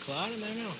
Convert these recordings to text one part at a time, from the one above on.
Claro, né, meu?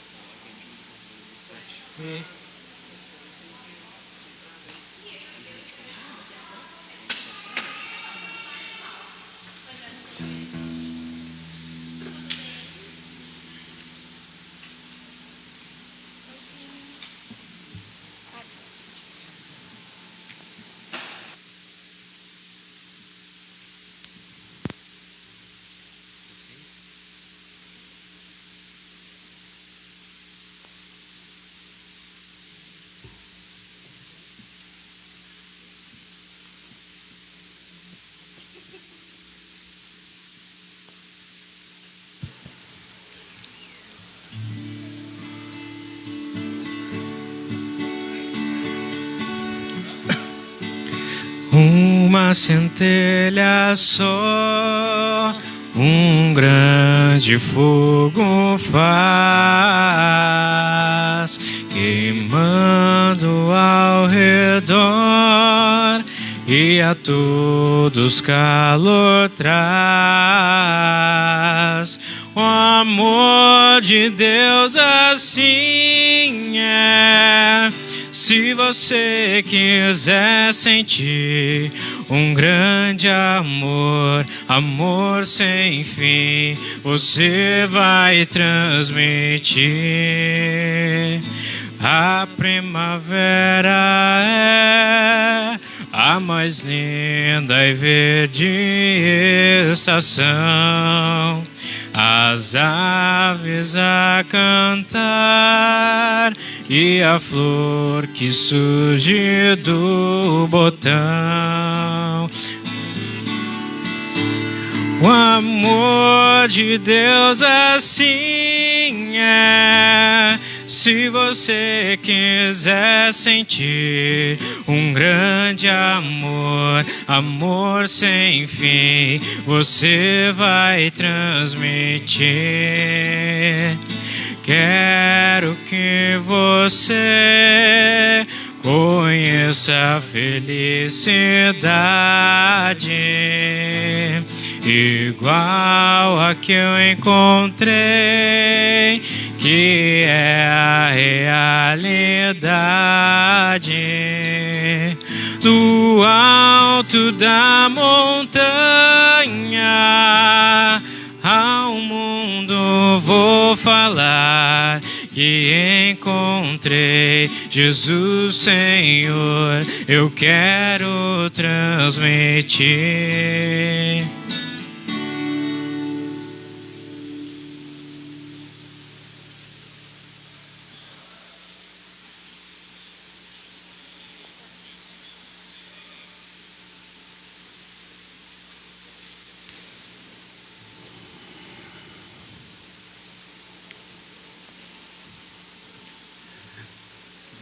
Uma centelha só, um grande fogo faz, queimando ao redor, e a todos calor traz. O amor de Deus assim é. Se você quiser sentir um grande amor, amor sem fim, você vai transmitir. A primavera é a mais linda e verde estação. As aves a cantar e a flor que surge do botão. O amor de Deus assim é. Se você quiser sentir um grande amor, amor sem fim, você vai transmitir. Quero que você conheça a felicidade igual a que eu encontrei, que é a realidade. Do alto da montanha ao mundo vou falar que encontrei Jesus Senhor, eu quero transmitir.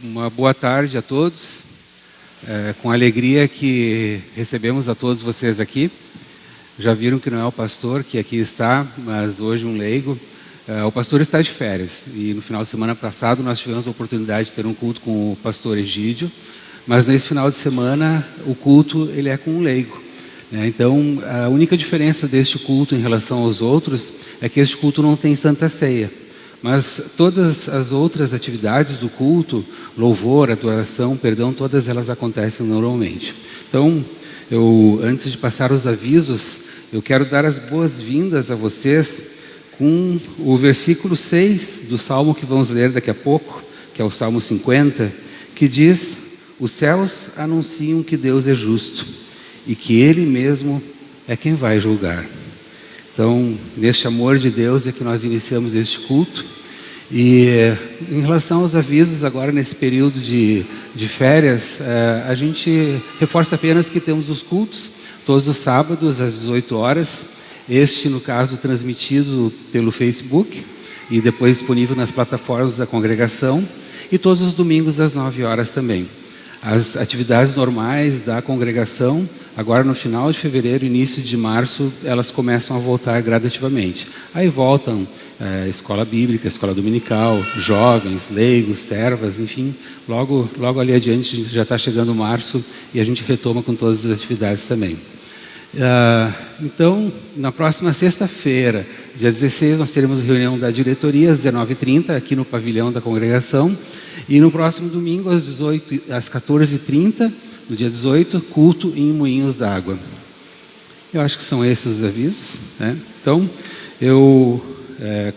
Uma boa tarde a todos. Com alegria que recebemos a todos vocês aqui. Já viram que não é o pastor que aqui está, mas hoje um leigo. O pastor está de férias e no final de semana passado nós tivemos a oportunidade de ter um culto com o pastor Egídio, mas nesse final de semana o culto ele é com um leigo. Então a única diferença deste culto em relação aos outros é que este culto não tem Santa Ceia. Mas todas as outras atividades do culto, louvor, adoração, perdão, todas elas acontecem normalmente. Então, antes de passar os avisos, eu quero dar as boas-vindas a vocês com o versículo 6 do Salmo que vamos ler daqui a pouco, que é o Salmo 50, que diz: os céus anunciam que Deus é justo e que Ele mesmo é quem vai julgar. Então, neste amor de Deus é que nós iniciamos este culto. E em relação aos avisos, agora nesse período de férias, a gente reforça apenas que temos os cultos todos os sábados às 18 horas. Este, no caso, transmitido pelo Facebook e depois disponível nas plataformas da congregação. E todos os domingos às 9 horas também. As atividades normais da congregação, agora no final de fevereiro, início de março, elas começam a voltar gradativamente. Aí voltam escola bíblica, escola dominical, jovens, leigos, servas, enfim. Logo ali adiante já está chegando março e a gente retoma com todas as atividades também. Então, na próxima sexta-feira, dia 16, nós teremos reunião da diretoria às 19h30, aqui no pavilhão da congregação. E no próximo domingo, às 14h30, no dia 18, culto em Moinhos d'Água. Eu acho que são esses os avisos, né? Então, eu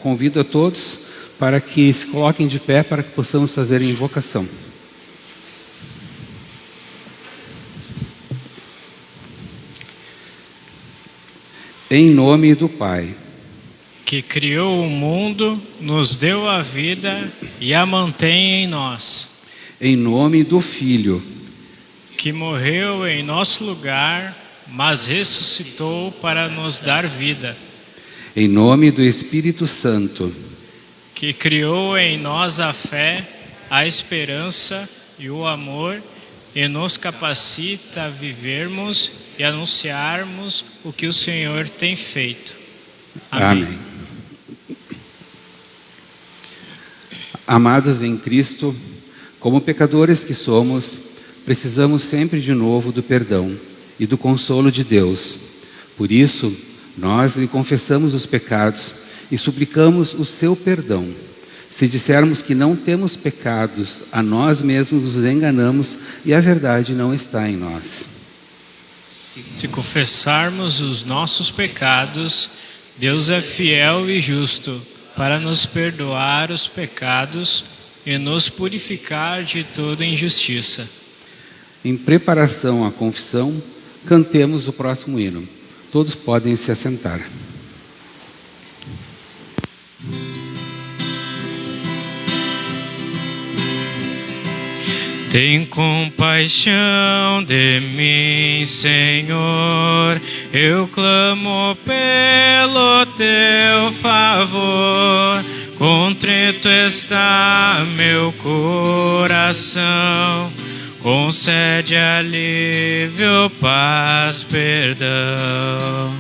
convido a todos para que se coloquem de pé para que possamos fazer a invocação. Em nome do Pai, que criou o mundo, nos deu a vida e a mantém em nós. Em nome do Filho, que morreu em nosso lugar, mas ressuscitou para nos dar vida. Em nome do Espírito Santo, que criou em nós a fé, a esperança e o amor e nos capacita a vivermos e anunciarmos o que o Senhor tem feito. Amém. Amém. Amados em Cristo, como pecadores que somos, precisamos sempre de novo do perdão e do consolo de Deus. Por isso, nós lhe confessamos os pecados e suplicamos o seu perdão. Se dissermos que não temos pecados, a nós mesmos nos enganamos e a verdade não está em nós. Se confessarmos os nossos pecados, Deus é fiel e justo para nos perdoar os pecados e nos purificar de toda injustiça. Em preparação à confissão, cantemos o próximo hino. Todos podem se assentar. Tem compaixão de mim, Senhor, eu clamo pelo teu favor. Contrito está meu coração, concede alívio, paz, perdão.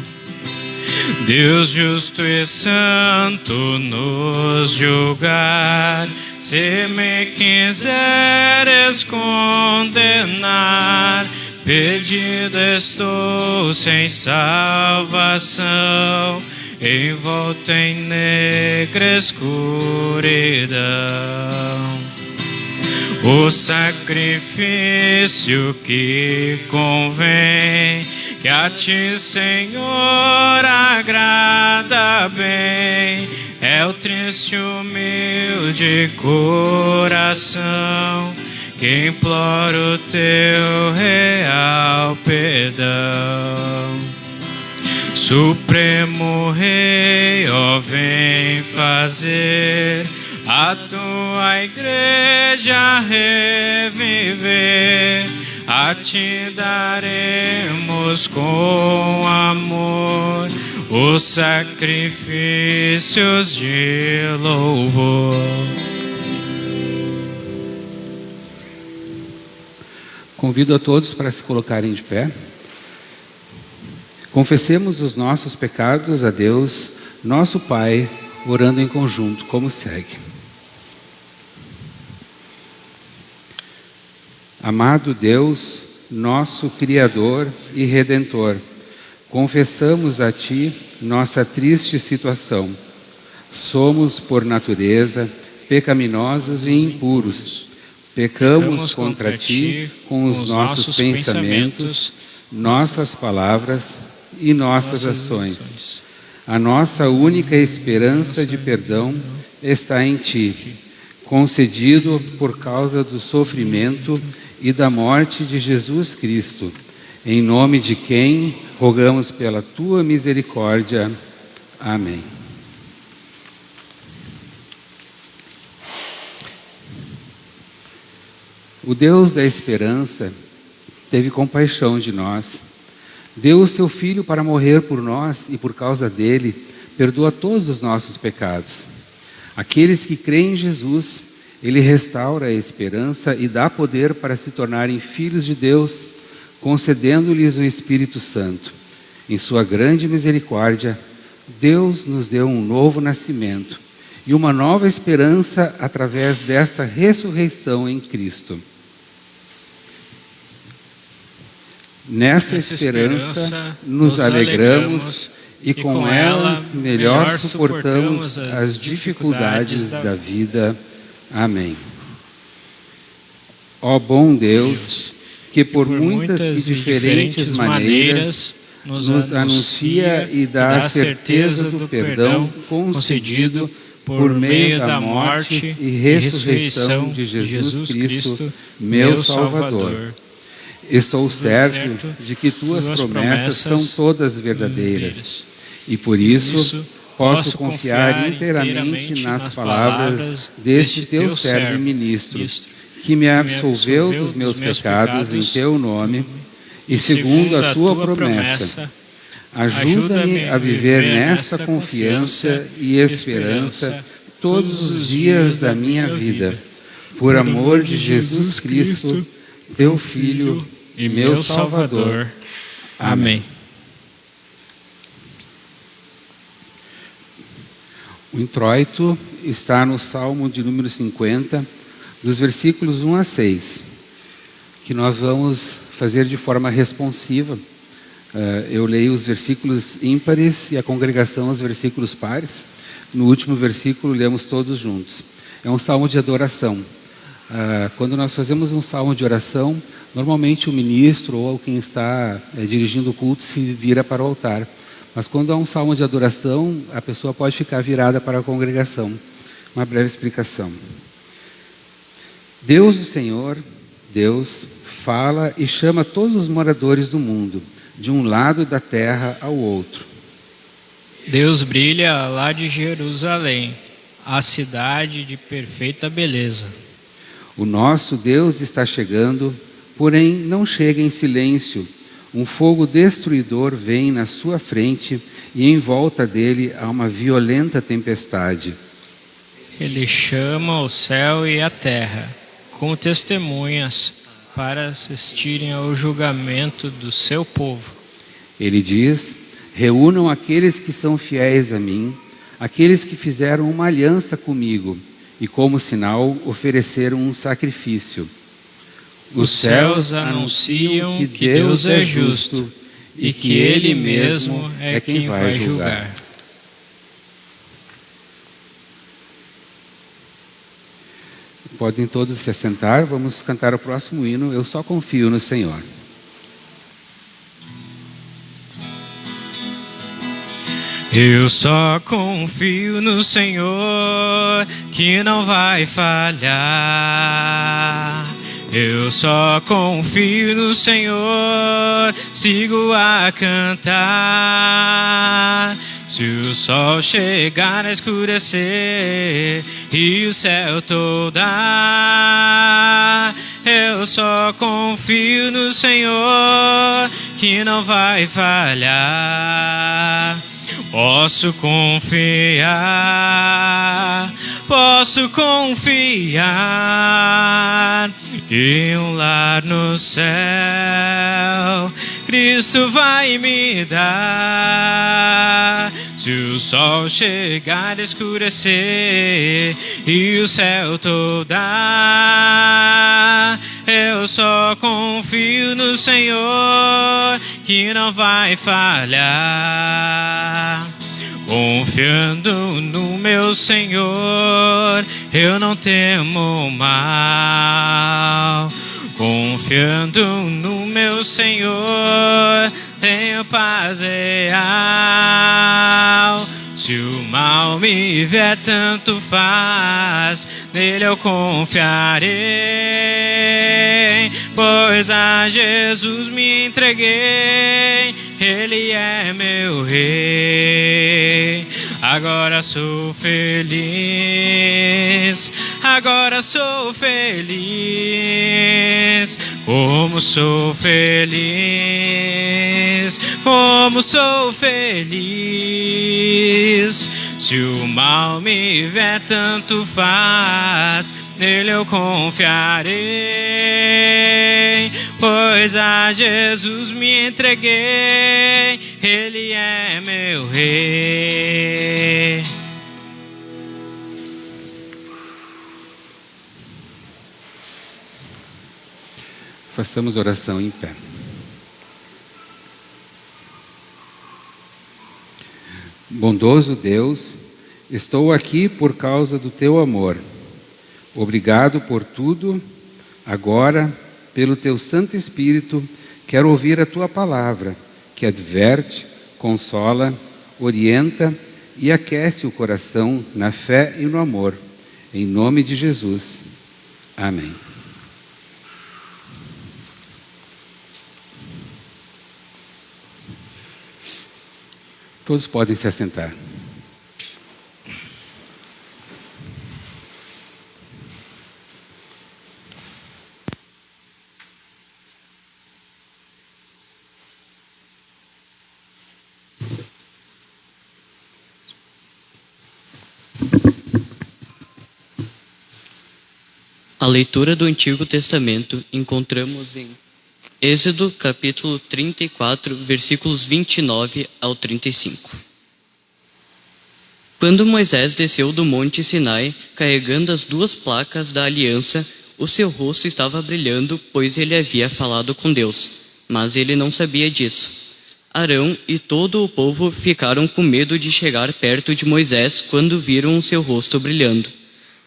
Deus justo e santo nos julgar, se me quiseres condenar, perdido estou sem salvação, envolto em negra escuridão. O sacrifício que convém, que a ti, Senhor, agrada bem, é o triste humilde coração que implora o teu real perdão. Supremo Rei, ó, vem fazer a tua igreja reviver. A ti daremos com amor os sacrifícios de louvor. Convido a todos para se colocarem de pé. Confessemos os nossos pecados a Deus, nosso Pai, orando em conjunto, como segue. Amado Deus, nosso Criador e Redentor, confessamos a Ti nossa triste situação. Somos, por natureza, pecaminosos e impuros. Pecamos contra Ti com os nossos pensamentos, nossas palavras e nossas ações. A nossa única esperança de perdão está em Ti, concedido por causa do sofrimento e da morte de Jesus Cristo, em nome de quem rogamos pela Tua misericórdia. Amém. O Deus da esperança teve compaixão de nós. Deu o seu Filho para morrer por nós e por causa dele perdoa todos os nossos pecados. Aqueles que creem em Jesus, Ele restaura a esperança e dá poder para se tornarem filhos de Deus, concedendo-lhes o Espírito Santo. Em sua grande misericórdia, Deus nos deu um novo nascimento e uma nova esperança através dessa ressurreição em Cristo. Nessa esperança nos alegramos e com ela melhor suportamos as dificuldades da vida. Amém. Ó bom Deus, que por muitas e diferentes maneiras nos anuncia e dá a certeza do perdão concedido por meio da morte e ressurreição de Jesus Cristo, meu Salvador. Estou certo de que tuas promessas são todas verdadeiras e por isso posso confiar inteiramente nas palavras deste teu servo e ministro, que me absolveu dos meus pecados em teu nome e segundo a tua promessa. Ajuda-me a viver nessa confiança e esperança todos os dias da minha vida, por amor de Jesus Cristo, teu Filho e meu Salvador. Amém. O introito está no Salmo de número 50, dos versículos 1 a 6, que nós vamos fazer de forma responsiva. Eu leio os versículos ímpares e a congregação os versículos pares. No último versículo, lemos todos juntos. É um salmo de adoração. Quando nós fazemos um salmo de oração, normalmente o ministro ou quem está dirigindo o culto se vira para o altar. Mas quando há um salmo de adoração, a pessoa pode ficar virada para a congregação. Uma breve explicação. Deus, o Senhor, Deus, fala e chama todos os moradores do mundo, de um lado da terra ao outro. Deus brilha lá de Jerusalém, a cidade de perfeita beleza. O nosso Deus está chegando, porém não chega em silêncio. Um fogo destruidor vem na sua frente e em volta dele há uma violenta tempestade. Ele chama o céu e a terra como testemunhas para assistirem ao julgamento do seu povo. Ele diz: reúnam aqueles que são fiéis a mim, aqueles que fizeram uma aliança comigo e como sinal ofereceram um sacrifício. Os céus anunciam que Deus é justo e que Ele mesmo é quem vai julgar. Podem todos se assentar, vamos cantar o próximo hino, Eu Só Confio no Senhor. Eu só confio no Senhor, que não vai falhar. Eu só confio no Senhor, sigo a cantar. Se o sol chegar a escurecer e o céu toldar, eu só confio no Senhor, que não vai falhar. Posso confiar que um lar no céu Cristo vai me dar. Se o sol chegar a escurecer e o céu toldar, eu só confio no Senhor, que não vai falhar. Confiando no meu Senhor, eu não temo mal. Confiando no meu Senhor, tenho paz real. Se o mal me vier, tanto faz, nele eu confiarei. Pois a Jesus me entreguei, Ele é meu Rei. Agora sou feliz, agora sou feliz. Como sou feliz, como sou feliz. Se o mal me vier, tanto faz, nele eu confiarei. Pois a Jesus me entreguei, Ele é meu Rei. Façamos oração em pé. Bondoso Deus, estou aqui por causa do teu amor. Obrigado por tudo. Agora, pelo teu Santo Espírito, quero ouvir a tua palavra, que adverte, consola, orienta e aquece o coração na fé e no amor. Em nome de Jesus. Amém. Todos podem se assentar. A leitura do Antigo Testamento encontramos em Êxodo, capítulo 34, versículos 29 ao 35. Quando Moisés desceu do monte Sinai, carregando as 2 placas da aliança, o seu rosto estava brilhando, pois ele havia falado com Deus, mas ele não sabia disso. Arão e todo o povo ficaram com medo de chegar perto de Moisés quando viram o seu rosto brilhando.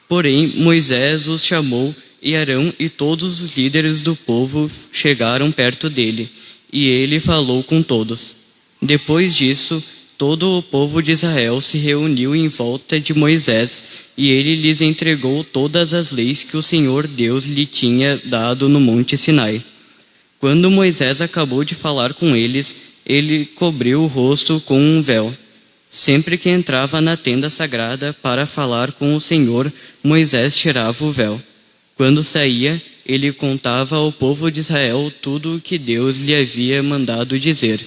Porém, Moisés os chamou, e Arão e todos os líderes do povo chegaram perto dele, e ele falou com todos. Depois disso, todo o povo de Israel se reuniu em volta de Moisés, e ele lhes entregou todas as leis que o Senhor Deus lhe tinha dado no monte Sinai. Quando Moisés acabou de falar com eles, ele cobriu o rosto com um véu. Sempre que entrava na tenda sagrada para falar com o Senhor, Moisés tirava o véu. Quando saía, ele contava ao povo de Israel tudo o que Deus lhe havia mandado dizer.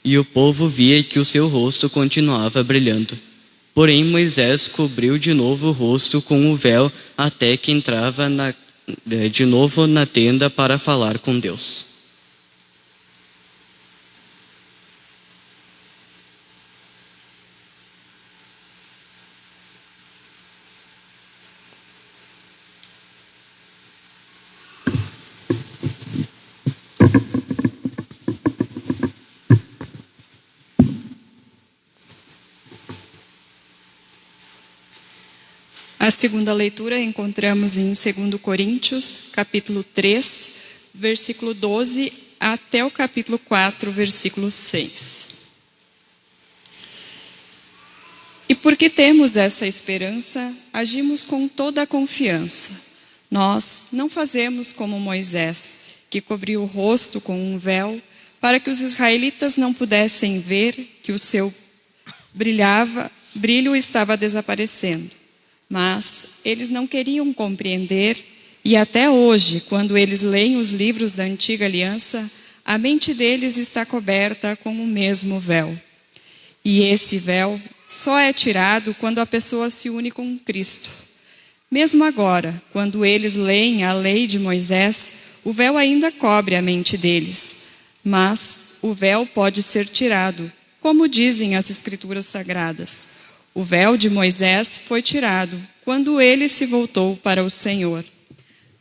E o povo via que o seu rosto continuava brilhando. Porém, Moisés cobriu de novo o rosto com o véu até que entrava de novo na tenda para falar com Deus. A segunda leitura encontramos em 2 Coríntios, capítulo 3, versículo 12, até o capítulo 4, versículo 6. E porque temos essa esperança, agimos com toda a confiança. Nós não fazemos como Moisés, que cobriu o rosto com um véu, para que os israelitas não pudessem ver que o seu brilho estava desaparecendo. Mas eles não queriam compreender, e até hoje, quando eles leem os livros da Antiga Aliança, a mente deles está coberta com o mesmo véu. E esse véu só é tirado quando a pessoa se une com Cristo. Mesmo agora, quando eles leem a lei de Moisés, o véu ainda cobre a mente deles. Mas o véu pode ser tirado, como dizem as Escrituras Sagradas. O véu de Moisés foi tirado quando ele se voltou para o Senhor.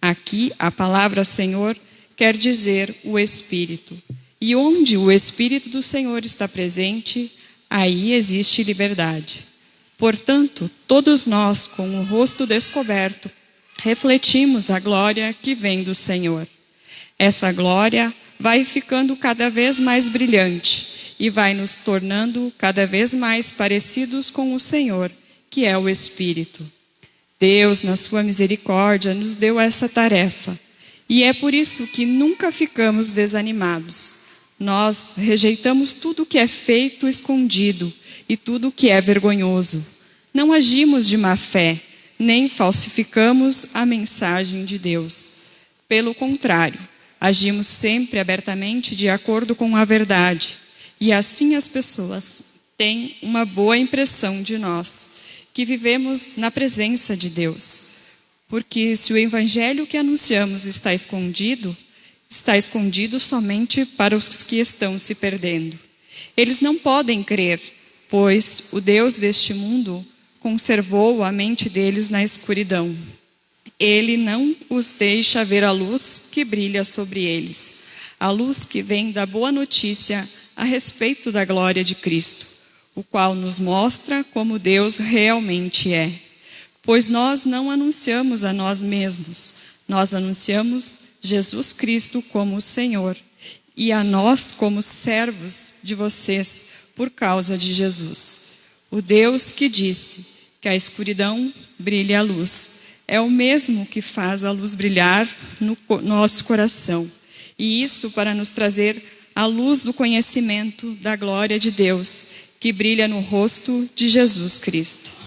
Aqui, a palavra Senhor quer dizer o Espírito. E onde o Espírito do Senhor está presente, aí existe liberdade. Portanto, todos nós, com o rosto descoberto, refletimos a glória que vem do Senhor. Essa glória vai ficando cada vez mais brilhante e vai nos tornando cada vez mais parecidos com o Senhor, que é o Espírito. Deus, na sua misericórdia, nos deu essa tarefa. E é por isso que nunca ficamos desanimados. Nós rejeitamos tudo que é feito escondido e tudo que é vergonhoso. Não agimos de má fé, nem falsificamos a mensagem de Deus. Pelo contrário, agimos sempre abertamente de acordo com a verdade. E assim as pessoas têm uma boa impressão de nós, que vivemos na presença de Deus. Porque se o evangelho que anunciamos está escondido somente para os que estão se perdendo. Eles não podem crer, pois o Deus deste mundo conservou a mente deles na escuridão. Ele não os deixa ver a luz que brilha sobre eles, a luz que vem da boa notícia a respeito da glória de Cristo. o qual nos mostra como Deus realmente é. Pois nós não anunciamos a nós mesmos, nós anunciamos Jesus Cristo como o Senhor, e a nós como servos de vocês por causa de Jesus. O Deus que disse que a escuridão brilhe a luz, é o mesmo que faz a luz brilhar no nosso coração. E isso para nos trazer a luz do conhecimento da glória de Deus, que brilha no rosto de Jesus Cristo.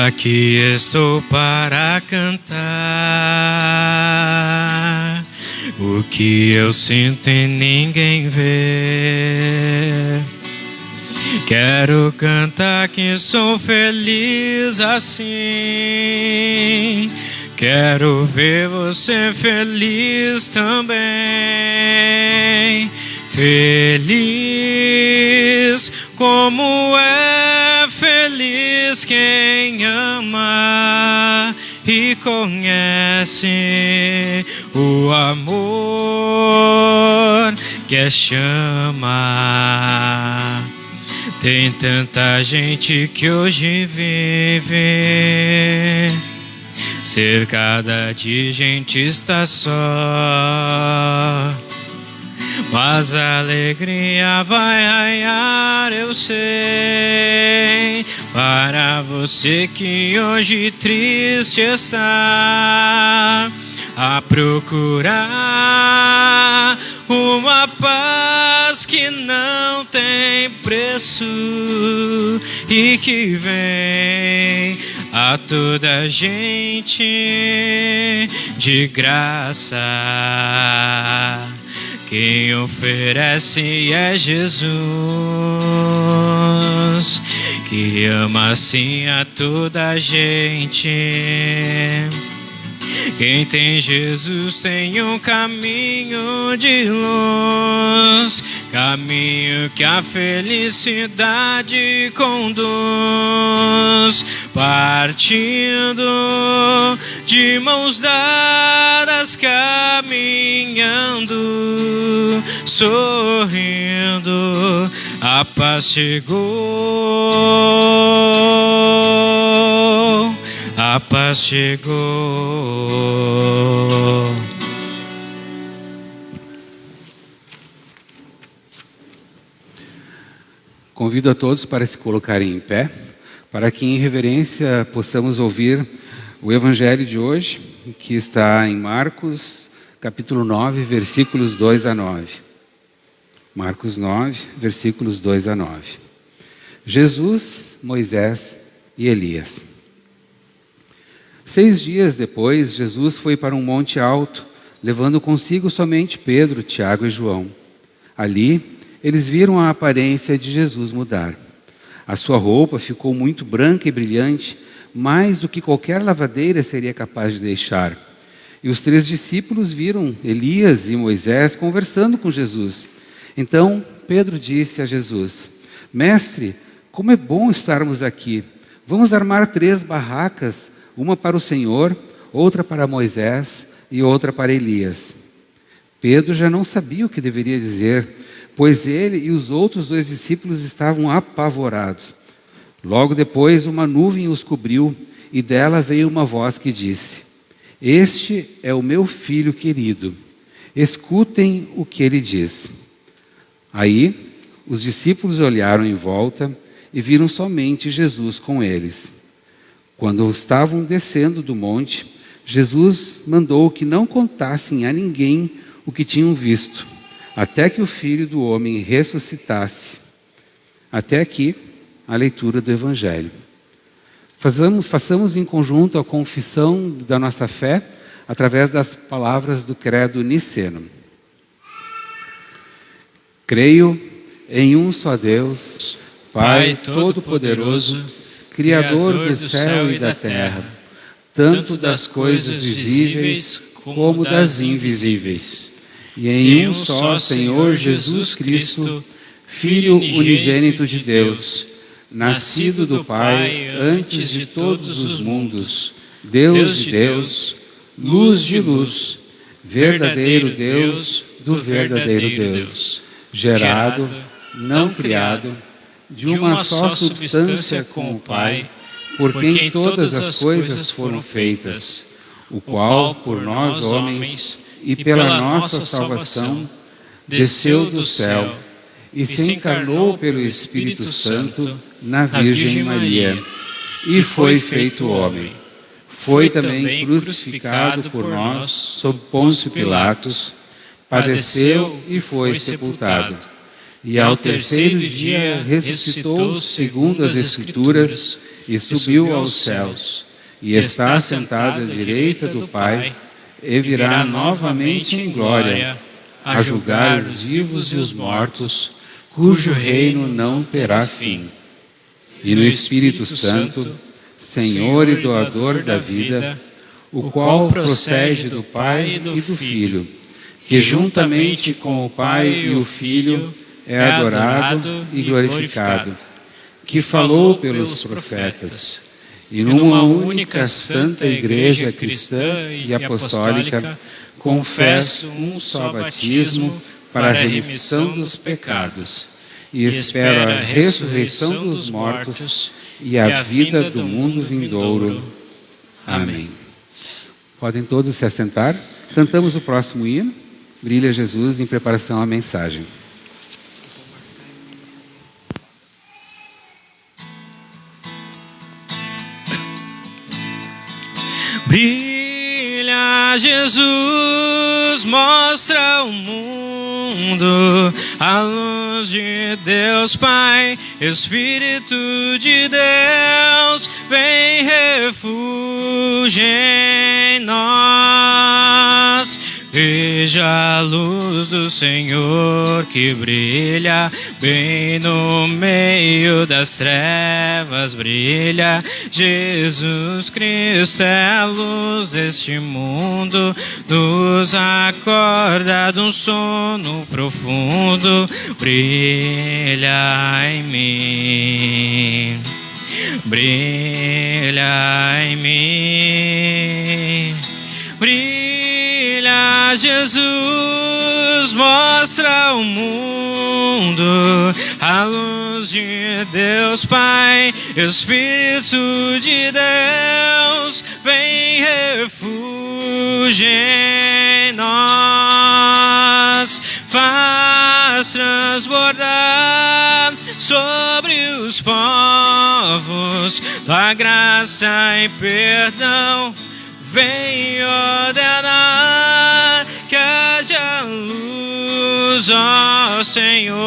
Aqui estou para cantar o que eu sinto e ninguém vê. Quero cantar que sou feliz assim. Quero ver você feliz também. Feliz como é feliz quem ama e conhece o amor que é chama. Tem tanta gente que hoje vive cercada de gente está só. Mas a alegria vai raiar, eu sei, para você que hoje triste está, a procurar uma paz que não tem preço e que vem a toda gente de graça. Quem oferece é Jesus, que ama assim a toda gente. Quem tem Jesus tem um caminho de luz, caminho que a felicidade conduz, partindo de mãos dadas, caminhando, sorrindo, a paz chegou. A paz chegou. Convido a todos para se colocarem em pé, para que em reverência possamos ouvir o Evangelho de hoje, que está em Marcos, capítulo 9, versículos 2 a 9. Marcos 9, versículos 2 a 9. Jesus, Moisés e Elias. 6 dias depois, Jesus foi para um monte alto, levando consigo somente Pedro, Tiago e João. Ali, eles viram a aparência de Jesus mudar. A sua roupa ficou muito branca e brilhante, mais do que qualquer lavadeira seria capaz de deixar. E os 3 discípulos viram Elias e Moisés conversando com Jesus. Então, Pedro disse a Jesus: Mestre, como é bom estarmos aqui. Vamos armar 3 barracas, uma para o Senhor, outra para Moisés e outra para Elias. Pedro já não sabia o que deveria dizer, pois ele e os outros 2 discípulos estavam apavorados. Logo depois, uma nuvem os cobriu e dela veio uma voz que disse: Este é o meu filho querido, escutem o que ele diz. Aí, os discípulos olharam em volta e viram somente Jesus com eles. Quando estavam descendo do monte, Jesus mandou que não contassem a ninguém o que tinham visto, até que o Filho do Homem ressuscitasse. Até aqui, a leitura do Evangelho. Façamos em conjunto a confissão da nossa fé, através das palavras do credo niceno. Creio em um só Deus, Pai Todo-Poderoso, Criador do céu e da terra, tanto das coisas visíveis como das invisíveis. E em um só Senhor Jesus Cristo, Filho unigênito de Deus, nascido do Pai antes de todos os mundos, Deus de Deus, luz de luz, verdadeiro Deus do verdadeiro Deus, gerado, não criado, de uma só substância com o Pai, por quem todas as coisas foram feitas, o qual, por nós homens e pela nossa salvação, desceu do céu e se encarnou pelo Espírito Santo na Virgem Maria e foi feito homem. Foi também crucificado por nós sob Pôncio Pilatos, padeceu e foi sepultado. E ao terceiro dia ressuscitou segundo as Escrituras e subiu aos céus, e está sentado à direita do Pai, e virá novamente em glória, a julgar os vivos e os mortos, cujo reino não terá fim. E no Espírito Santo, Senhor e doador da vida, o qual procede do Pai e do Filho, que juntamente com o Pai e o Filho é adorado e glorificado, que falou pelos profetas, e numa única santa Igreja cristã e apostólica, confesso um só batismo para a remissão dos pecados, e espero a ressurreição dos mortos e a vida do mundo vindouro. Amém. Podem todos se assentar. Cantamos o próximo hino, Brilha Jesus, em preparação à mensagem. Brilha Jesus, mostra ao mundo a luz de Deus Pai, Espírito de Deus, vem refúgio em nós. Veja a luz do Senhor que brilha bem no meio das trevas, brilha. Jesus Cristo é a luz deste mundo, nos acorda de um sono profundo. Brilha em mim, brilha em mim, brilha. Jesus, mostra ao mundo a luz de Deus Pai, Espírito de Deus, vem refúgio em nós, faz transbordar sobre os povos tua graça e perdão. Vem ordenar que haja luz, ó Senhor,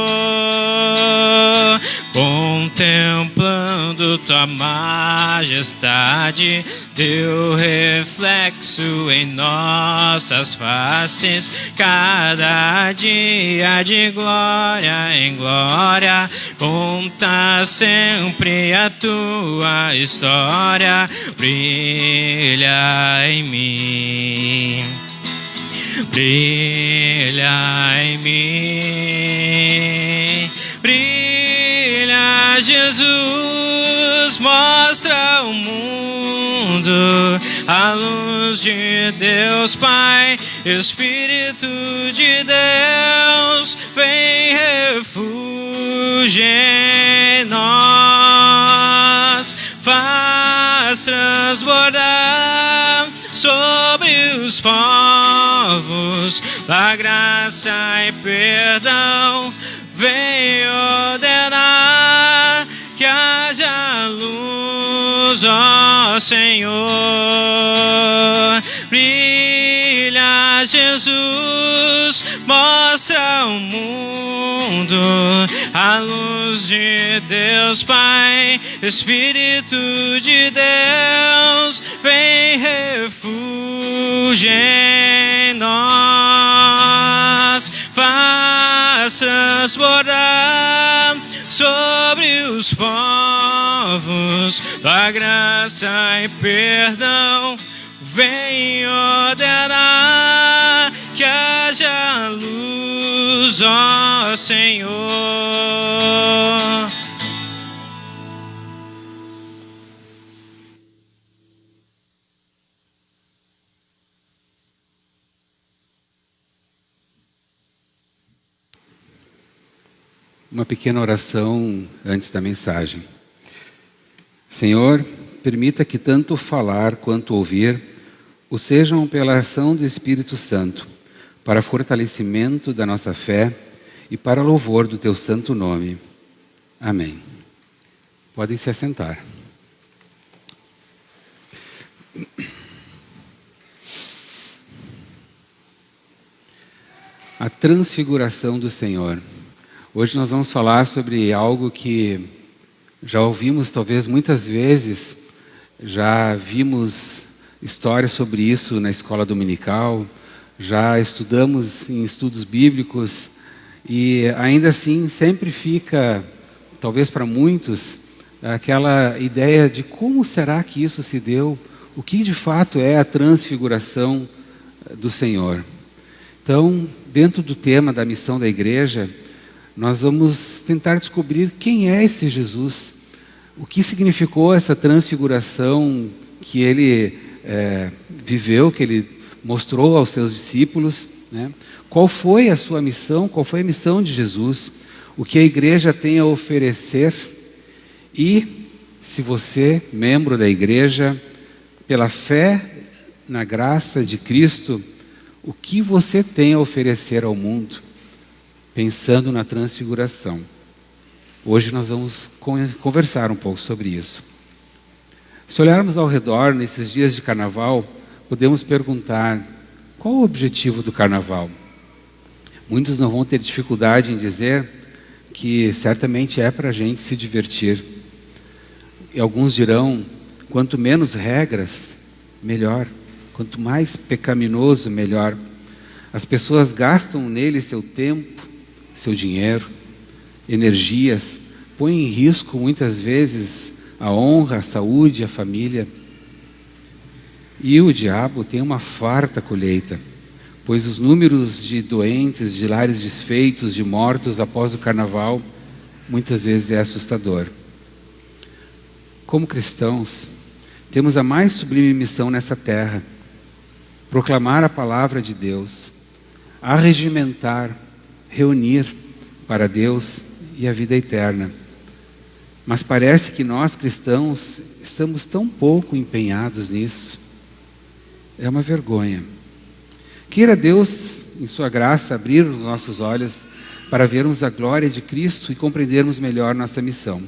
contemplando tua majestade, teu reflexo em nossas faces, cada dia de glória em glória, conta sempre a tua história. Brilha em mim, brilha em mim, brilha Jesus, mostra ao mundo a luz de Deus Pai, Espírito de Deus, vem refúgio em nós, faz transbordar sobre os povos da graça e perdão. Vem ordenar que haja luz, ó Senhor. Brilha Jesus, mostra ao mundo a luz de Deus Pai, Espírito de Deus, vem refúgio em nós, faz transbordar sobre os povos tua graça e perdão. Vem ordenar que haja luz, ó Senhor. Uma pequena oração antes da mensagem. Senhor, permita que tanto falar quanto ouvir o sejam pela ação do Espírito Santo, para fortalecimento da nossa fé e para louvor do teu santo nome. Amém. Podem se assentar. A transfiguração do Senhor. Hoje nós vamos falar sobre algo que já ouvimos talvez muitas vezes, já vimos histórias sobre isso na escola dominical, já estudamos em estudos bíblicos e ainda assim sempre fica, talvez para muitos, aquela ideia de como será que isso se deu, o que de fato é a transfiguração do Senhor. Então, dentro do tema da missão da igreja, nós vamos tentar descobrir quem é esse Jesus, o que significou essa transfiguração que ele viveu, que ele mostrou aos seus discípulos, né? Qual foi a sua missão, qual foi a missão de Jesus, o que a igreja tem a oferecer e, se você, membro da igreja, pela fé na graça de Cristo, o que você tem a oferecer ao mundo, pensando na transfiguração. Hoje nós vamos conversar um pouco sobre isso. Se olharmos ao redor nesses dias de carnaval, podemos perguntar: qual o objetivo do carnaval? Muitos não vão ter dificuldade em dizer que certamente é para a gente se divertir. E alguns dirão: quanto menos regras, melhor. Quanto mais pecaminoso, melhor. As pessoas gastam nele seu tempo, seu dinheiro, energias, põem em risco muitas vezes a honra, a saúde, a família. E o diabo tem uma farta colheita, pois os números de doentes, de lares desfeitos, de mortos após o carnaval, muitas vezes é assustador. Como cristãos, temos a mais sublime missão nessa terra: proclamar a palavra de Deus, arregimentar, reunir para Deus e a vida eterna. Mas parece que nós cristãos estamos tão pouco empenhados nisso. É uma vergonha. Queira Deus, em sua graça, abrir os nossos olhos para vermos a glória de Cristo e compreendermos melhor nossa missão.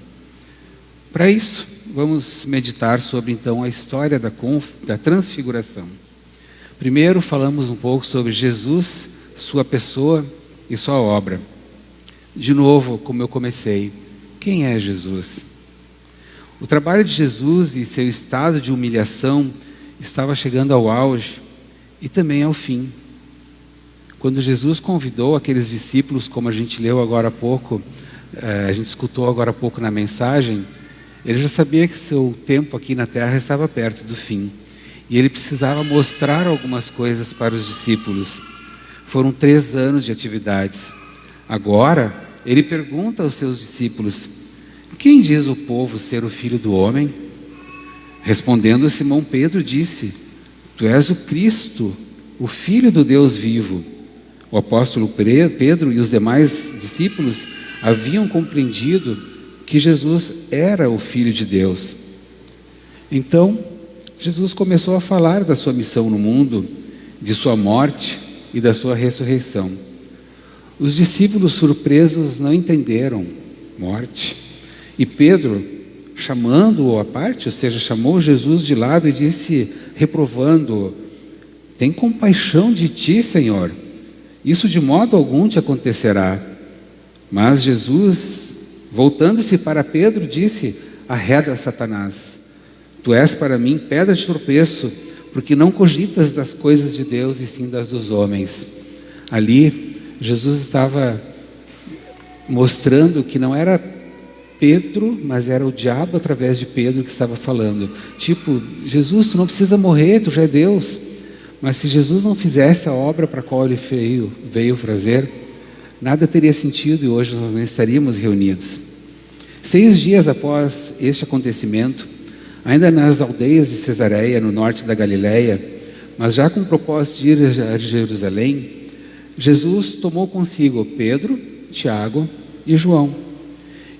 Para isso, vamos meditar sobre então a história da transfiguração. Primeiro falamos um pouco sobre Jesus, sua pessoa e sua obra. De novo, como eu comecei, quem é Jesus? O trabalho de Jesus e seu estado de humilhação estava chegando ao auge e também ao fim. Quando Jesus convidou aqueles discípulos, como a gente leu agora há pouco, a gente escutou agora há pouco na mensagem, ele já sabia que seu tempo aqui na terra estava perto do fim. E ele precisava mostrar algumas coisas para os discípulos. Foram 3 anos de atividades. Agora, ele pergunta aos seus discípulos: quem diz o povo ser o Filho do Homem? Respondendo, Simão Pedro disse: tu és o Cristo, o Filho do Deus vivo. O apóstolo Pedro e os demais discípulos haviam compreendido que Jesus era o Filho de Deus. Então, Jesus começou a falar da sua missão no mundo, de sua morte e da sua ressurreição. Os discípulos surpresos não entenderam morte. E Pedro, chamando-o à parte, ou seja, chamou Jesus de lado e disse, reprovando-o: tem compaixão de ti, Senhor. Isso de modo algum te acontecerá. Mas Jesus, voltando-se para Pedro, disse: arreda, Satanás. Tu és para mim pedra de tropeço, porque não cogitas das coisas de Deus e sim das dos homens. Ali, Jesus estava mostrando que não era Pedro, mas era o diabo através de Pedro que estava falando. Tipo, Jesus, tu não precisa morrer, tu já é Deus. Mas se Jesus não fizesse a obra para a qual ele veio fazer, nada teria sentido e hoje nós não estaríamos reunidos. 6 dias após este acontecimento, ainda nas aldeias de Cesareia, no norte da Galileia, mas já com o propósito de ir a Jerusalém, Jesus tomou consigo Pedro, Tiago e João,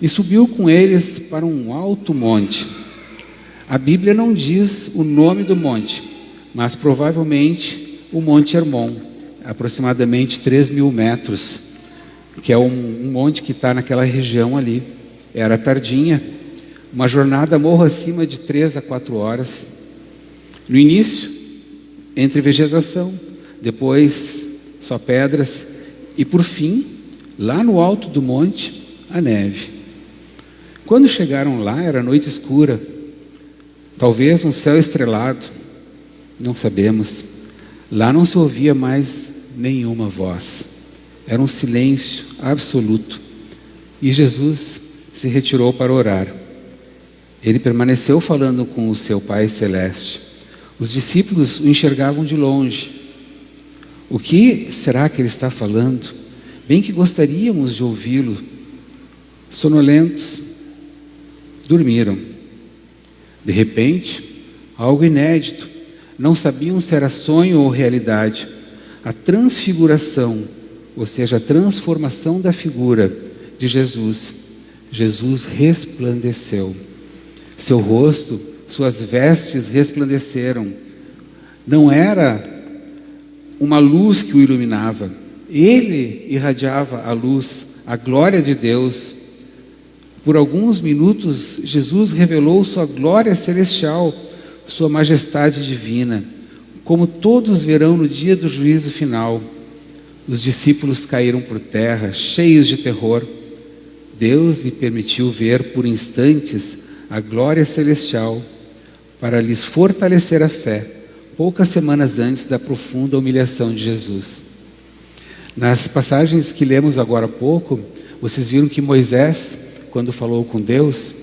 e subiu com eles para um alto monte. A Bíblia não diz o nome do monte, mas provavelmente o Monte Hermon, aproximadamente 3.000 metros, que é um monte que está naquela região ali. Era tardinha, uma jornada morro acima de 3 a 4 horas. No início, entre vegetação, depois só pedras, e por fim, lá no alto do monte, a neve. Quando chegaram lá, era noite escura, talvez um céu estrelado, não sabemos. Lá não se ouvia mais nenhuma voz, era um silêncio absoluto, e Jesus se retirou para orar. Ele permaneceu falando com o seu Pai Celeste. Os discípulos o enxergavam de longe. O que será que ele está falando? Bem que gostaríamos de ouvi-lo. Sonolentos, dormiram. De repente, algo inédito. Não sabiam se era sonho ou realidade. A transfiguração, ou seja, a transformação da figura de Jesus. Jesus resplandeceu. Seu rosto, suas vestes resplandeceram. Não era uma luz que o iluminava. Ele irradiava a luz, a glória de Deus. Por alguns minutos, Jesus revelou sua glória celestial, sua majestade divina, como todos verão no dia do juízo final. Os discípulos caíram por terra, cheios de terror. Deus lhe permitiu ver por instantes a glória celestial para lhes fortalecer a fé, poucas semanas antes da profunda humilhação de Jesus. Nas passagens que lemos agora há pouco, vocês viram que Moisés, quando falou com Deus,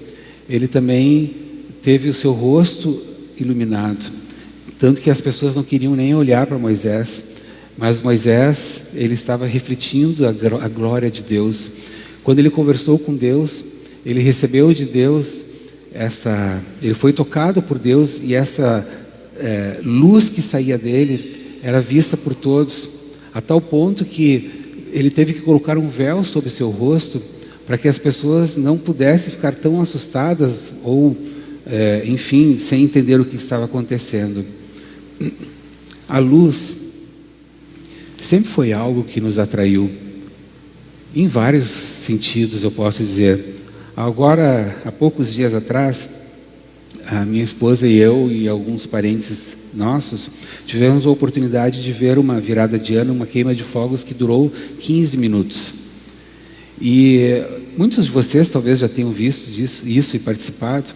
ele também teve o seu rosto iluminado, tanto que as pessoas não queriam nem olhar para Moisés, mas Moisés, ele estava refletindo a glória de Deus. Quando ele conversou com Deus, ele recebeu de Deus ele foi tocado por Deus, e essa luz que saía dele era vista por todos, a tal ponto que ele teve que colocar um véu sobre seu rosto para que as pessoas não pudessem ficar tão assustadas ou, enfim, sem entender o que estava acontecendo. A luz sempre foi algo que nos atraiu, em vários sentidos, eu posso dizer. Agora, há poucos dias atrás, a minha esposa e eu e alguns parentes nossos tivemos a oportunidade de ver uma virada de ano, uma queima de fogos que durou 15 minutos. E muitos de vocês talvez já tenham visto isso e participado.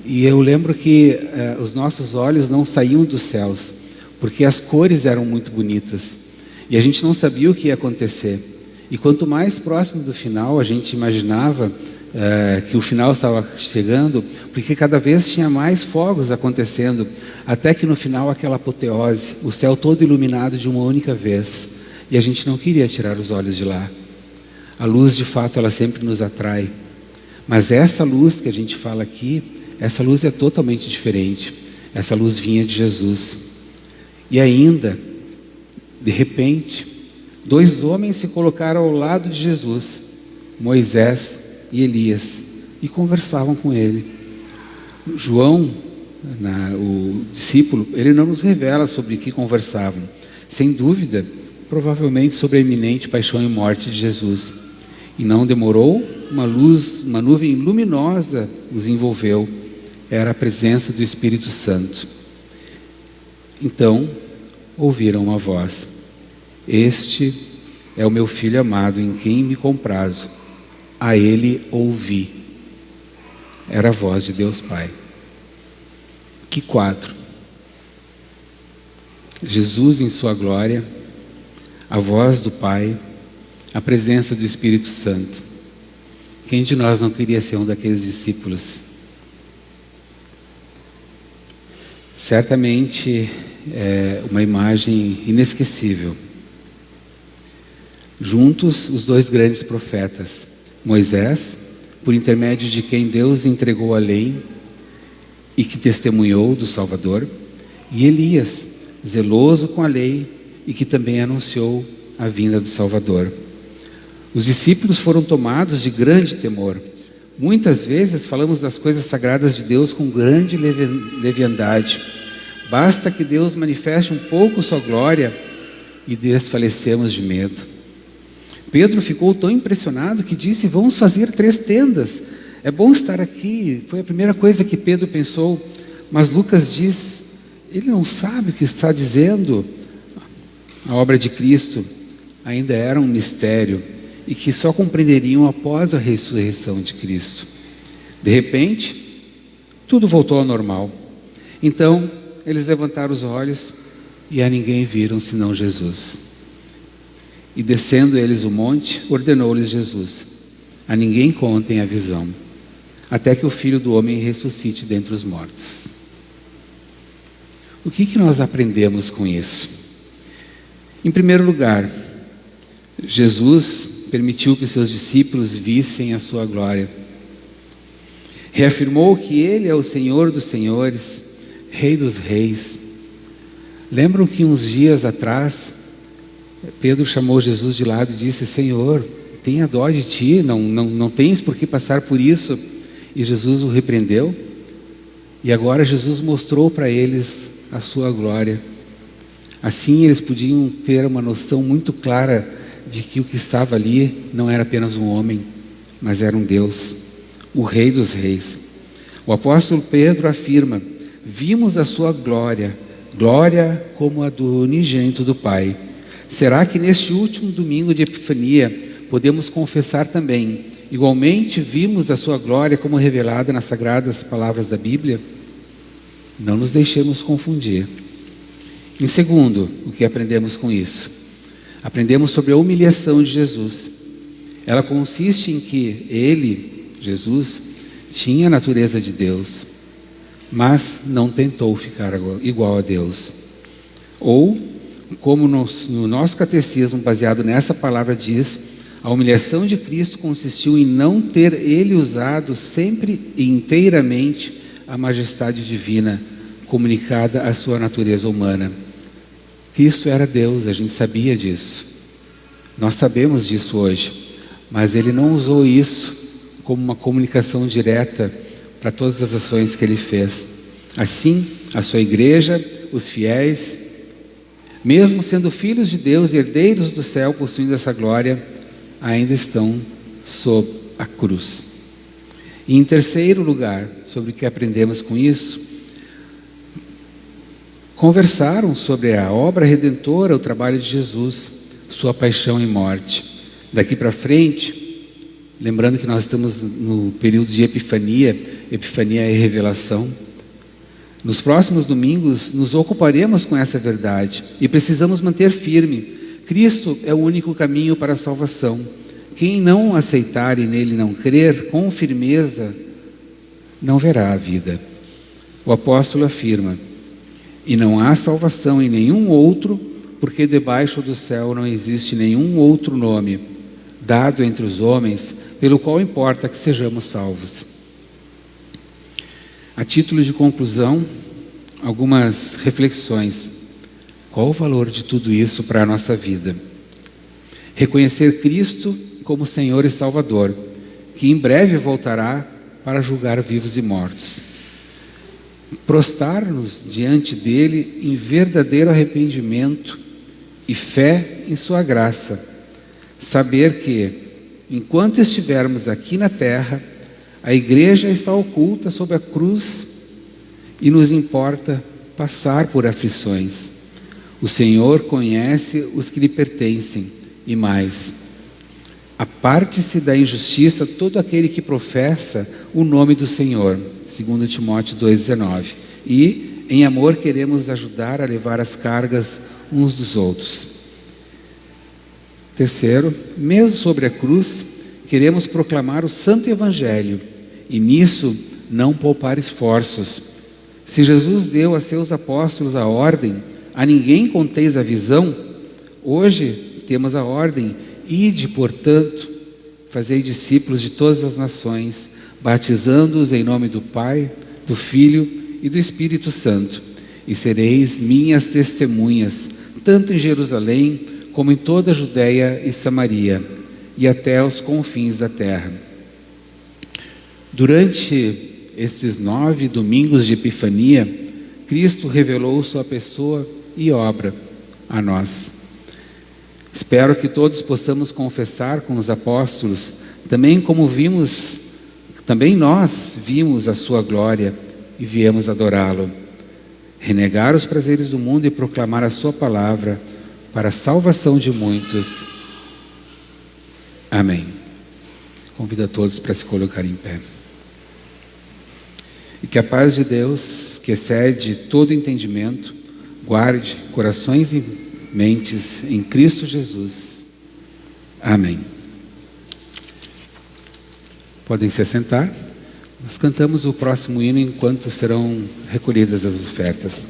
E eu lembro que os nossos olhos não saíam dos céus, porque as cores eram muito bonitas. E a gente não sabia o que ia acontecer. E quanto mais próximo do final, a gente imaginava que o final estava chegando, porque cada vez tinha mais fogos acontecendo, até que no final aquela apoteose, o céu todo iluminado de uma única vez. E a gente não queria tirar os olhos de lá. A luz, de fato, ela sempre nos atrai. Mas essa luz que a gente fala aqui, essa luz é totalmente diferente. Essa luz vinha de Jesus. E ainda, de repente, 2 homens se colocaram ao lado de Jesus, Moisés e Elias, e conversavam com ele. João, o discípulo, ele não nos revela sobre o que conversavam. Sem dúvida, provavelmente sobre a iminente paixão e morte de Jesus. E não demorou, uma nuvem luminosa os envolveu. Era a presença do Espírito Santo. Então, ouviram uma voz: "Este é o meu filho amado, em quem me comprazo. A ele ouvi." Era a voz de Deus Pai. Que quadro! Jesus em sua glória, a voz do Pai, a presença do Espírito Santo. Quem de nós não queria ser um daqueles discípulos? Certamente é uma imagem inesquecível. Juntos, os 2 grandes profetas, Moisés, por intermédio de quem Deus entregou a lei e que testemunhou do Salvador, e Elias, zeloso com a lei e que também anunciou a vinda do Salvador. Os discípulos foram tomados de grande temor. Muitas vezes falamos das coisas sagradas de Deus com grande leviandade. Basta que Deus manifeste um pouco sua glória e desfalecemos de medo. Pedro ficou tão impressionado que disse: vamos fazer 3 tendas. É bom estar aqui. Foi a primeira coisa que Pedro pensou. Mas Lucas diz, ele não sabe o que está dizendo. A obra de Cristo ainda era um mistério e que só compreenderiam após a ressurreição de Cristo. De repente, tudo voltou ao normal. Então, eles levantaram os olhos e a ninguém viram senão Jesus. E descendo eles o monte, ordenou-lhes Jesus: a ninguém contem a visão, até que o Filho do Homem ressuscite dentre os mortos. O que nós aprendemos com isso? Em primeiro lugar, Jesus permitiu que os seus discípulos vissem a sua glória. Reafirmou que Ele é o Senhor dos senhores, Rei dos reis. Lembram que uns dias atrás, Pedro chamou Jesus de lado e disse: Senhor, tenha dó de ti, não tens por que passar por isso. E Jesus o repreendeu. E agora Jesus mostrou para eles a sua glória. Assim eles podiam ter uma noção muito clara de que o que estava ali não era apenas um homem, mas era um Deus, o Rei dos reis. O apóstolo Pedro afirma: vimos a sua glória, glória como a do unigênito do Pai. Será que neste último domingo de Epifania podemos confessar também: igualmente vimos a sua glória como revelada nas sagradas palavras da Bíblia? Não nos deixemos confundir. Em segundo, o que aprendemos com isso? Aprendemos sobre a humilhação de Jesus. Ela consiste em que Ele, Jesus, tinha a natureza de Deus, mas não tentou ficar igual a Deus. Ou, como no nosso catecismo, baseado nessa palavra, diz: a humilhação de Cristo consistiu em não ter Ele usado sempre e inteiramente a majestade divina comunicada à sua natureza humana. Cristo era Deus, a gente sabia disso. Nós sabemos disso hoje. Mas Ele não usou isso como uma comunicação direta para todas as ações que Ele fez. Assim, a sua igreja, os fiéis, mesmo sendo filhos de Deus e herdeiros do céu, possuindo essa glória, ainda estão sob a cruz. E em terceiro lugar, sobre o que aprendemos com isso, conversaram sobre a obra redentora, o trabalho de Jesus, sua paixão e morte. Daqui para frente, lembrando que nós estamos no período de Epifania, Epifania é revelação. Nos próximos domingos, nos ocuparemos com essa verdade e precisamos manter firme. Cristo é o único caminho para a salvação. Quem não aceitar e nele não crer, com firmeza, não verá a vida. O apóstolo afirma: e não há salvação em nenhum outro, porque debaixo do céu não existe nenhum outro nome dado entre os homens, pelo qual importa que sejamos salvos. A título de conclusão, algumas reflexões. Qual o valor de tudo isso para a nossa vida? Reconhecer Cristo como Senhor e Salvador, que em breve voltará para julgar vivos e mortos. Prostrar-nos diante dele em verdadeiro arrependimento e fé em sua graça. Saber que, enquanto estivermos aqui na terra, a igreja está oculta sob a cruz e nos importa passar por aflições. O Senhor conhece os que lhe pertencem e mais: aparte-se da injustiça todo aquele que professa o nome do Senhor. 2 Timóteo 2,19. E, em amor, queremos ajudar a levar as cargas uns dos outros. Terceiro, mesmo sobre a cruz, queremos proclamar o Santo Evangelho e nisso não poupar esforços. Se Jesus deu a seus apóstolos a ordem: a ninguém conteis a visão, hoje temos a ordem: ide, portanto, fazei discípulos de todas as nações, batizando-os em nome do Pai, do Filho e do Espírito Santo, e sereis minhas testemunhas, tanto em Jerusalém como em toda a Judéia e Samaria, e até os confins da terra. Durante estes 9 domingos de Epifania, Cristo revelou sua pessoa e obra a nós. Espero que todos possamos confessar com os apóstolos, também nós vimos a sua glória e viemos adorá-lo, renegar os prazeres do mundo e proclamar a sua palavra para a salvação de muitos. Amém. Convido a todos para se colocar em pé. E que a paz de Deus, que excede todo entendimento, guarde corações e mentes em Cristo Jesus. Amém. Podem se assentar. Nós cantamos o próximo hino enquanto serão recolhidas as ofertas.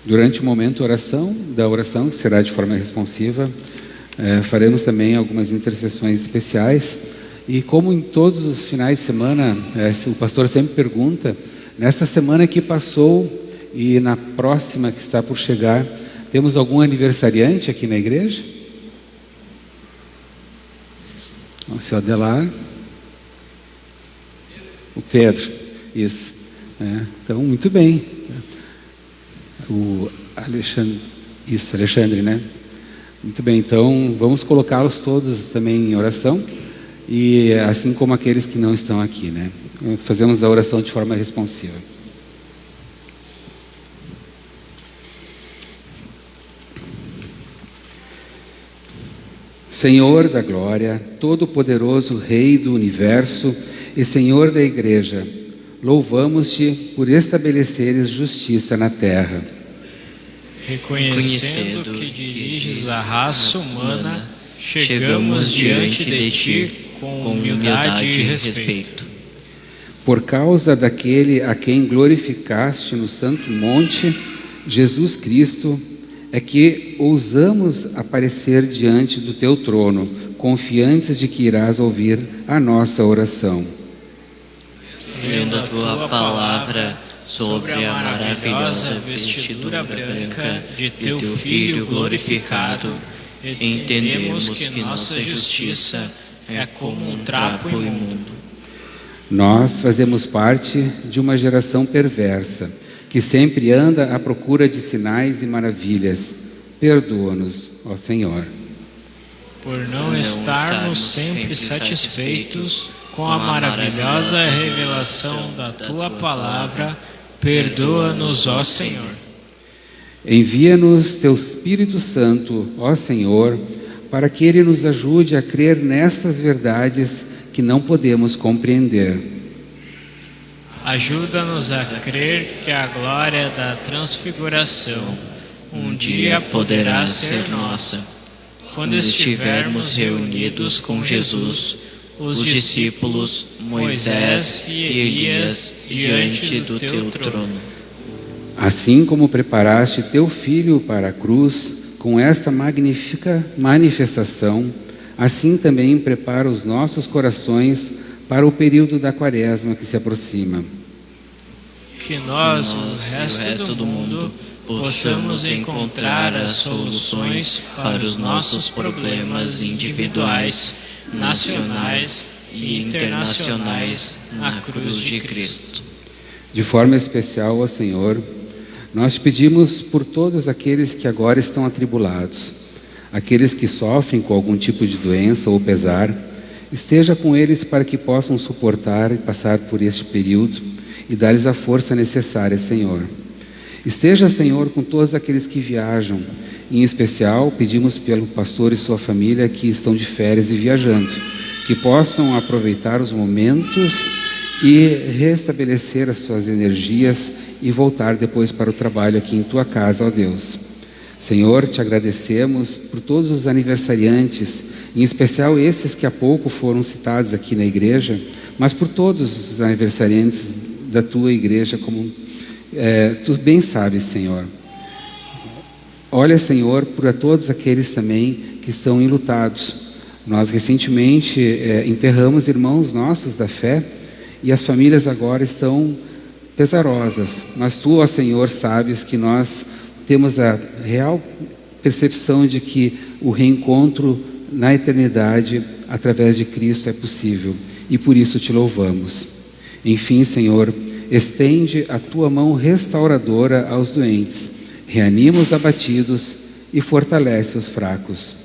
Durante o momento da oração, que será de forma responsiva, faremos também algumas intercessões especiais. E como em todos os finais de semana, o pastor sempre pergunta, nessa semana que passou e na próxima que está por chegar, temos algum aniversariante aqui na igreja? O seu Adelar. O Pedro, isso. Então, muito bem. O Alexandre, isso, Alexandre, né? Muito bem, então vamos colocá-los todos também em oração, e assim como aqueles que não estão aqui, né? Fazemos a oração de forma responsiva. Senhor da glória, todo-poderoso Rei do universo e Senhor da igreja, louvamos-te por estabeleceres justiça na terra. Reconhecendo que diriges a raça humana, chegamos diante de ti com humildade e respeito. Por causa daquele a quem glorificaste no santo monte, Jesus Cristo, é que ousamos aparecer diante do teu trono, confiantes de que irás ouvir a nossa oração. Lendo a tua palavra sobre a maravilhosa vestidura branca de teu Filho glorificado, entendemos que nossa justiça é como um trapo imundo. Nós fazemos parte de uma geração perversa, que sempre anda à procura de sinais e maravilhas. Perdoa-nos, ó Senhor. por não estarmos sempre satisfeitos com a maravilhosa revelação da Tua palavra, perdoa-nos, ó Senhor. Envia-nos Teu Espírito Santo, ó Senhor, para que Ele nos ajude a crer nestas verdades que não podemos compreender. Ajuda-nos a crer que a glória da transfiguração um dia poderá ser nossa, quando estivermos reunidos com Jesus, os discípulos, Moisés e Elias diante do Teu trono. Assim como preparaste Teu Filho para a cruz, com esta magnífica manifestação, assim também prepara os nossos corações para o período da Quaresma que se aproxima. Que nós, o resto do mundo, possamos encontrar as soluções para os nossos problemas individuais, nacionais e internacionais na cruz de Cristo. De forma especial, ó Senhor, nós te pedimos por todos aqueles que agora estão atribulados, aqueles que sofrem com algum tipo de doença ou pesar, esteja com eles para que possam suportar e passar por este período e dar-lhes a força necessária, Senhor. Esteja, Senhor, com todos aqueles que viajam. Em especial, pedimos pelo pastor e sua família que estão de férias e viajando, que possam aproveitar os momentos e restabelecer as suas energias e voltar depois para o trabalho aqui em Tua casa, ó Deus. Senhor, te agradecemos por todos os aniversariantes, em especial esses que há pouco foram citados aqui na igreja, mas por todos os aniversariantes da Tua igreja, como Tu bem sabes, Senhor. Olha, Senhor, por todos aqueles também que estão enlutados. Nós recentemente enterramos irmãos nossos da fé e as famílias agora estão pesarosas. Mas Tu, ó Senhor, sabes que nós temos a real percepção de que o reencontro na eternidade através de Cristo é possível e por isso Te louvamos. Enfim, Senhor, estende a Tua mão restauradora aos doentes, reanima os abatidos e fortalece os fracos.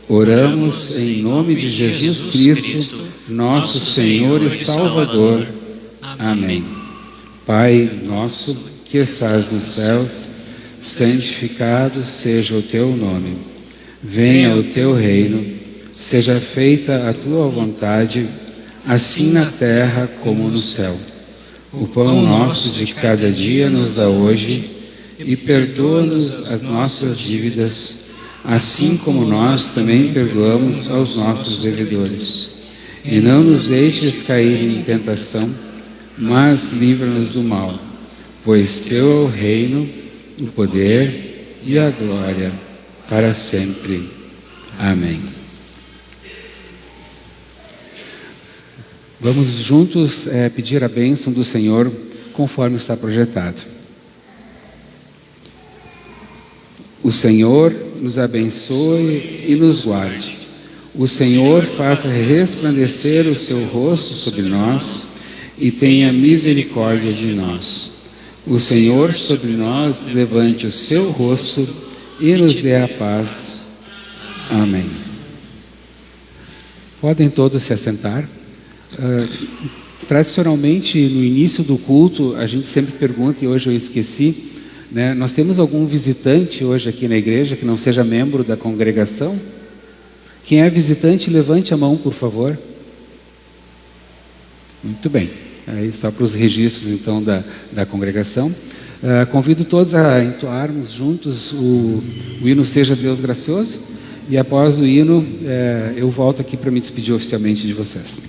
Oramos em nome de Jesus Cristo, nosso Senhor e Salvador. Amém. Pai nosso que estás nos céus, santificado seja o Teu nome. Venha o Teu reino, seja feita a Tua vontade, assim na terra como no céu. O pão nosso de cada dia nos dá hoje, e perdoa-nos as nossas dívidas, assim como nós também perdoamos aos nossos devedores. E não nos deixes cair em tentação, mas livra-nos do mal, pois Teu é o reino, o poder e a glória para sempre. Amém. Vamos juntos pedir a bênção do Senhor conforme está projetado. O Senhor nos abençoe e nos guarde. O Senhor faça resplandecer o seu rosto sobre nós e tenha misericórdia de nós. O Senhor sobre nós levante o seu rosto e nos dê a paz. Amém. Podem todos se assentar. Tradicionalmente, no início do culto, a gente sempre pergunta, e hoje eu esqueci, né? Nós temos algum visitante hoje aqui na igreja que não seja membro da congregação? Quem é visitante, levante a mão, por favor. Muito bem. Aí, só para os registros, então, da congregação. Convido todos a entoarmos juntos o hino Seja Deus Gracioso. E após o hino, eu volto aqui para me despedir oficialmente de vocês.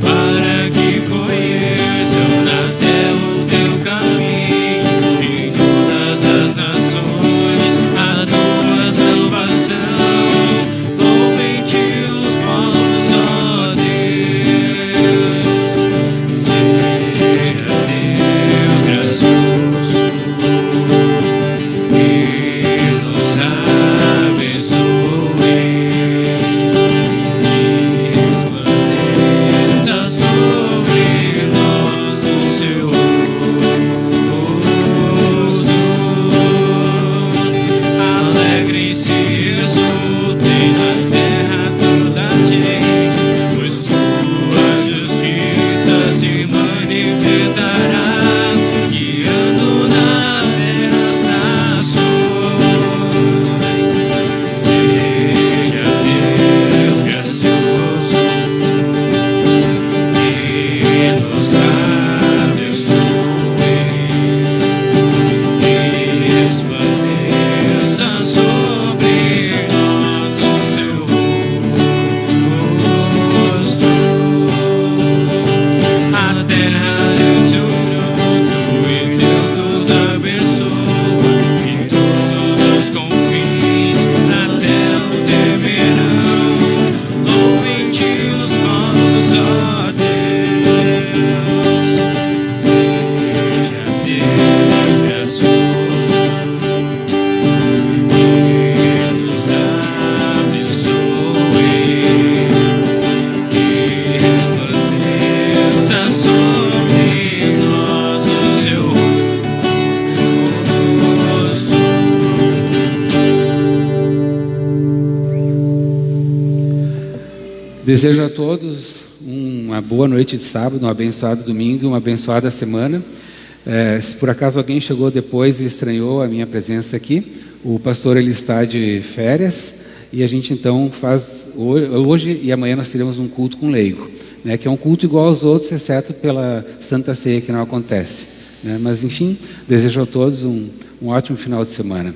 Para que conheçam na terra o Teu caminho. manifestará, guiando na terra as nações. Seja Deus gracioso e nos abençoe e resplandeça sobre nós o seu rosto. A terra dê seu fruto e Deus nos abençoa, e todos os confins da terra o temerão. Louvem-te os povos, ó Deus. Seja Deus gracioso e nos abençoe e resplandeça sobre nós o seu rosto. Desejo a todos uma boa noite de sábado, um abençoado domingo e uma abençoada semana. Se por acaso alguém chegou depois e estranhou a minha presença aqui, o pastor ele está de férias e a gente então faz hoje e amanhã nós teremos um culto com leigo, né, que é um culto igual aos outros, exceto pela Santa Ceia que não acontece, né? Mas enfim, desejo a todos um ótimo final de semana.